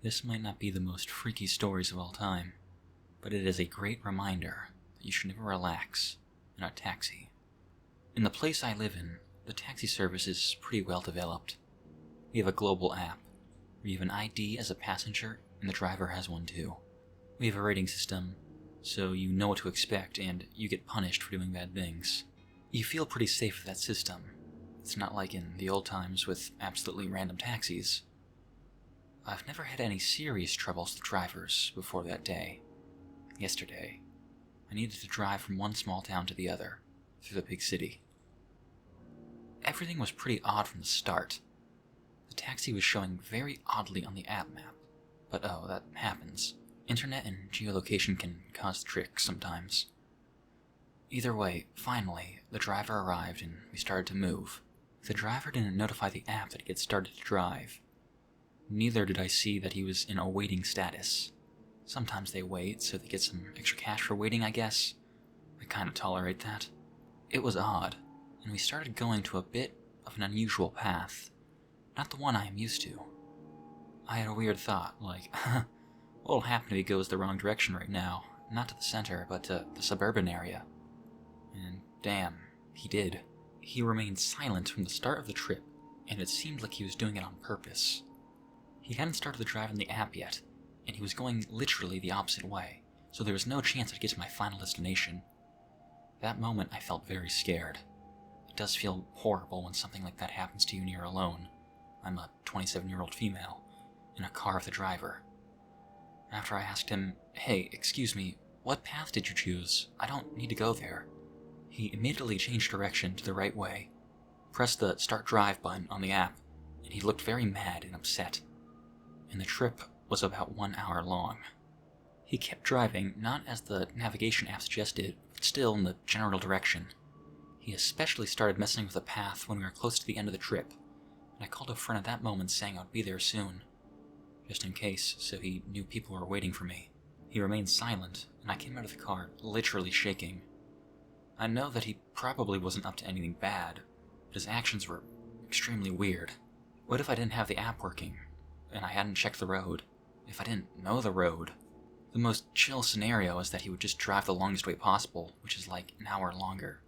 This might not be the most freaky stories of all time, but it is a great reminder that you should never relax in a taxi. In the place I live in, the taxi service is pretty well developed. We have a global app, where you have an ID as a passenger, and the driver has one too. We have a rating system, so you know what to expect, and you get punished for doing bad things. You feel pretty safe with that system. It's not like in the old times with absolutely random taxis. I've never had any serious troubles with drivers before that day. Yesterday, I needed to drive from one small town to the other, through the big city. Everything was pretty odd from the start. The taxi was showing very oddly on the app map, but oh, that happens. Internet and geolocation can cause tricks sometimes. Either way, finally, the driver arrived and we started to move. The driver didn't notify the app that he had started to drive. Neither did I see that he was in a waiting status. Sometimes they wait, so they get some extra cash for waiting, I guess. I kinda tolerate that. It was odd, and we started going to a bit of an unusual path. Not the one I am used to. I had a weird thought, like, what'll happen if he goes the wrong direction right now? Not to the center, but to the suburban area. And damn, he did. He remained silent from the start of the trip, and it seemed like he was doing it on purpose. He hadn't started the drive on the app yet, and he was going literally the opposite way, so there was no chance I'd get to my final destination. That moment I felt very scared. It does feel horrible when something like that happens to you and you're alone. I'm a 27-year-old female, in a car with a driver. After I asked him, "Hey, excuse me, what path did you choose? I don't need to go there." He immediately changed direction to the right way, pressed the start drive button on the app, and he looked very mad and upset. And the trip was about 1 hour long. He kept driving, not as the navigation app suggested, but still in the general direction. He especially started messing with the path when we were close to the end of the trip, and I called a friend at that moment saying I would be there soon, just in case, so he knew people were waiting for me. He remained silent, and I came out of the car literally shaking. I know that he probably wasn't up to anything bad, but his actions were extremely weird. What if I didn't have the app working, and I hadn't checked the road? If I didn't know the road? The most chill scenario is that he would just drive the longest way possible, which is like an hour longer,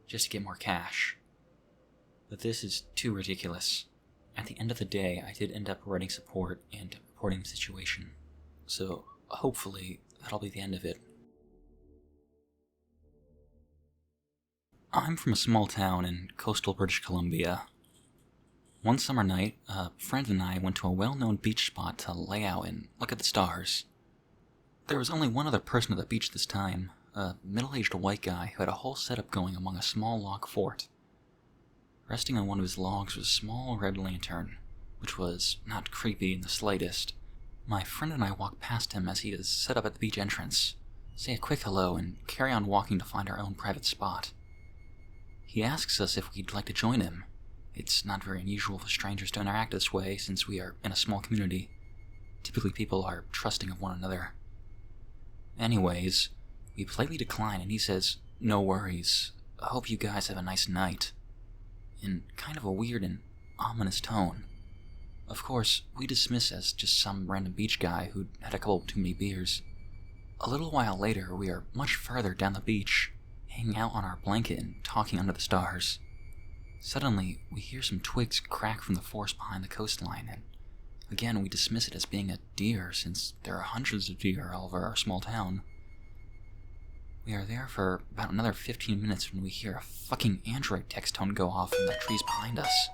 just to get more cash. But this is too ridiculous. At the end of the day, I did end up writing support and reporting the situation, so hopefully that'll be the end of it. I'm from a small town in coastal British Columbia. One summer night, a friend and I went to a well-known beach spot to lay out and look at the stars. There was only one other person at the beach this time, a middle-aged white guy who had a whole setup going among a small log fort. Resting on one of his logs was a small red lantern, which was not creepy in the slightest. My friend and I walked past him as he is set up at the beach entrance, say a quick hello, and carry on walking to find our own private spot. He asks us if we'd like to join him. It's not very unusual for strangers to interact this way since we are in a small community. Typically people are trusting of one another. Anyways, we politely decline and he says, "No worries, I hope you guys have a nice night," in kind of a weird and ominous tone. Of course, we dismiss as just some random beach guy who'd had a couple too many beers. A little while later, we are much further down the beach, hanging out on our blanket and talking under the stars. Suddenly, we hear some twigs crack from the forest behind the coastline, and again we dismiss it as being a deer since there are hundreds of deer all over our small town. We are there for about another 15 minutes when we hear a fucking Android text tone go off from the trees behind us.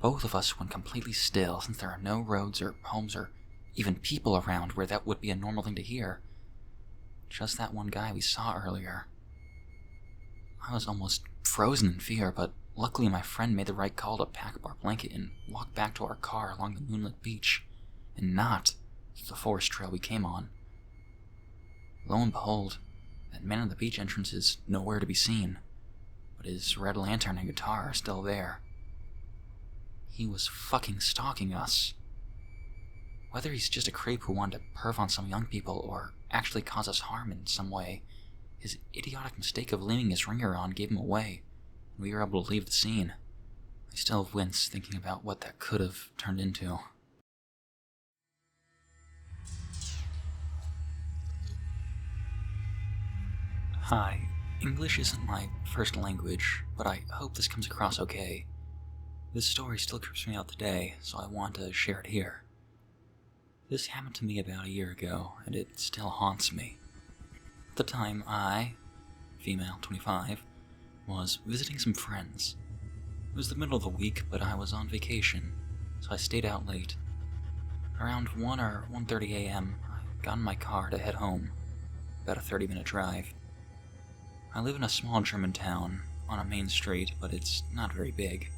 Both of us went completely still since there are no roads or homes or even people around where that would be a normal thing to hear. Just that one guy we saw earlier. I was almost frozen in fear, but luckily my friend made the right call to pack up our blanket and walk back to our car along the moonlit beach, and not the forest trail we came on. Lo and behold, that man at the beach entrance is nowhere to be seen, but his red lantern and guitar are still there. He was fucking stalking us. Whether he's just a creep who wanted to perv on some young people or actually cause us harm in some way, his idiotic mistake of leaving his ringer on gave him away, and we were able to leave the scene. I still wince thinking about what that could have turned into. Hi, English isn't my first language, but I hope this comes across okay. This story still creeps me out today, so I want to share it here. This happened to me about a year ago, and it still haunts me. At the time, I, female 25, was visiting some friends. It was the middle of the week, but I was on vacation, so I stayed out late. Around 1 or 1:30 a.m., I got in my car to head home, about a 30-minute drive. I live in a small German town, on a main street, but it's not very big.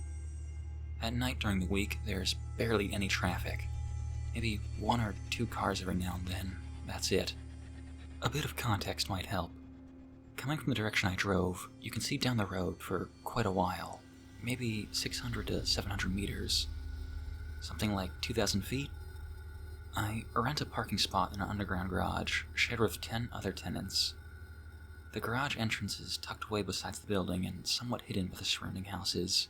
At night during the week, there's barely any traffic. Maybe 1 or 2 cars every now and then, that's it. A bit of context might help. Coming from the direction I drove, you can see down the road for quite a while, maybe 600 to 700 meters. Something like 2,000 feet? I rent a parking spot in an underground garage, shared with 10 other tenants. The garage entrance is tucked away beside the building and somewhat hidden by the surrounding houses.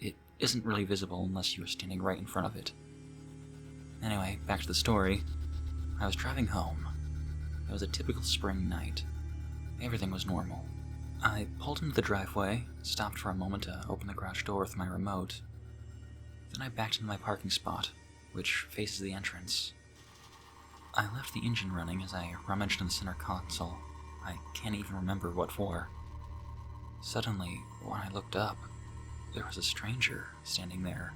It isn't really visible unless you are standing right in front of it. Anyway, back to the story. I was driving home. It was a typical spring night. Everything was normal. I pulled into the driveway, stopped for a moment to open the garage door with my remote. Then I backed into my parking spot, which faces the entrance. I left the engine running as I rummaged in the center console. I can't even remember what for. Suddenly, when I looked up, there was a stranger standing there.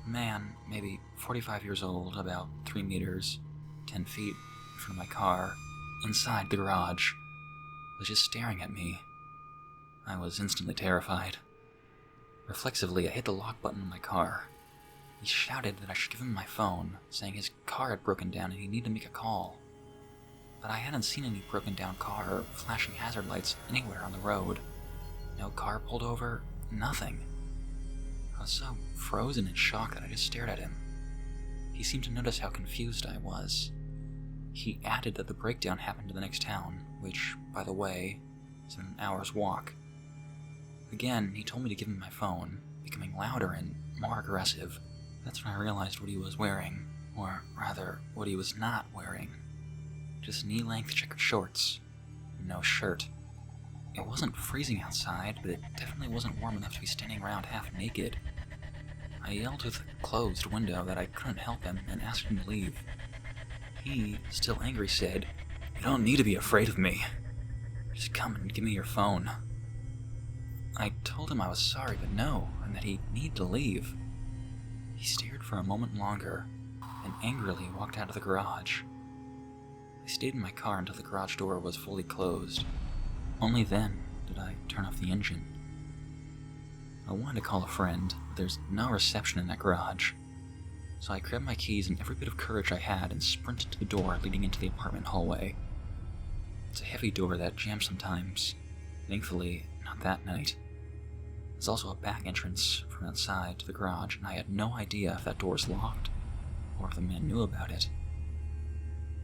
A man, maybe 45 years old, about 3 meters, 10 feet in front of my car, inside the garage, was just staring at me. I was instantly terrified. Reflexively, I hit the lock button on my car. He shouted that I should give him my phone, saying his car had broken down and he needed to make a call. But I hadn't seen any broken down car or flashing hazard lights anywhere on the road. No car pulled over, nothing. I was so frozen in shock that I just stared at him. He seemed to notice how confused I was. He added that the breakdown happened in the next town, which, by the way, is an hour's walk. Again, he told me to give him my phone, becoming louder and more aggressive. That's when I realized what he was wearing, or rather, what he was not wearing. Just knee-length checkered shorts, and no shirt. It wasn't freezing outside, but it definitely wasn't warm enough to be standing around half naked. I yelled with a closed window that I couldn't help him and asked him to leave. He, still angry, said, "You don't need to be afraid of me. Just come and give me your phone." I told him I was sorry, but no, and that he'd need to leave. He stared for a moment longer, and angrily walked out of the garage. I stayed in my car until the garage door was fully closed. Only then did I turn off the engine. I wanted to call a friend, but there's no reception in that garage. So I grabbed my keys and every bit of courage I had and sprinted to the door leading into the apartment hallway. It's a heavy door that jams sometimes. Thankfully, not that night. There's also a back entrance from outside to the garage, and I had no idea if that door was locked, or if the man knew about it.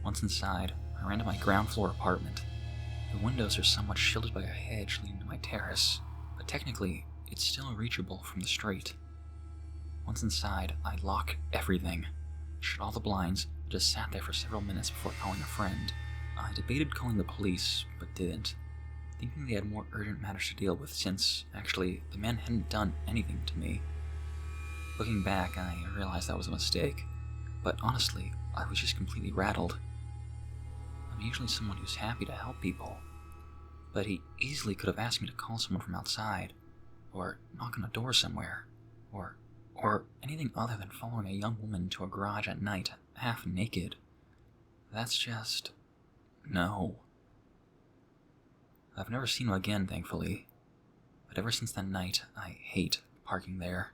Once inside, I ran to my ground floor apartment. The windows are somewhat shielded by a hedge leading to my terrace, but technically, it's still reachable from the street. Once inside, I locked everything, shut all the blinds, and just sat there for several minutes before calling a friend. I debated calling the police, but didn't, thinking they had more urgent matters to deal with since, actually, the man hadn't done anything to me. Looking back, I realized that was a mistake, but honestly, I was just completely rattled. I'm usually someone who's happy to help people, but he easily could have asked me to call someone from outside, or knock on a door somewhere, or anything other than following a young woman to a garage at night, half naked. That's just... no. I've never seen him again, thankfully, but ever since that night, I hate parking there.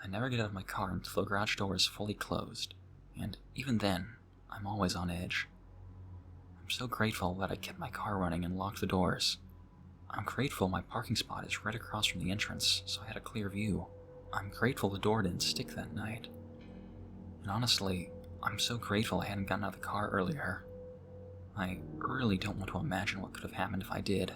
I never get out of my car until the garage door is fully closed, and even then, I'm always on edge. I'm so grateful that I kept my car running and locked the doors. I'm grateful my parking spot is right across from the entrance, so I had a clear view. I'm grateful the door didn't stick that night. And honestly, I'm so grateful I hadn't gotten out of the car earlier. I really don't want to imagine what could have happened if I did.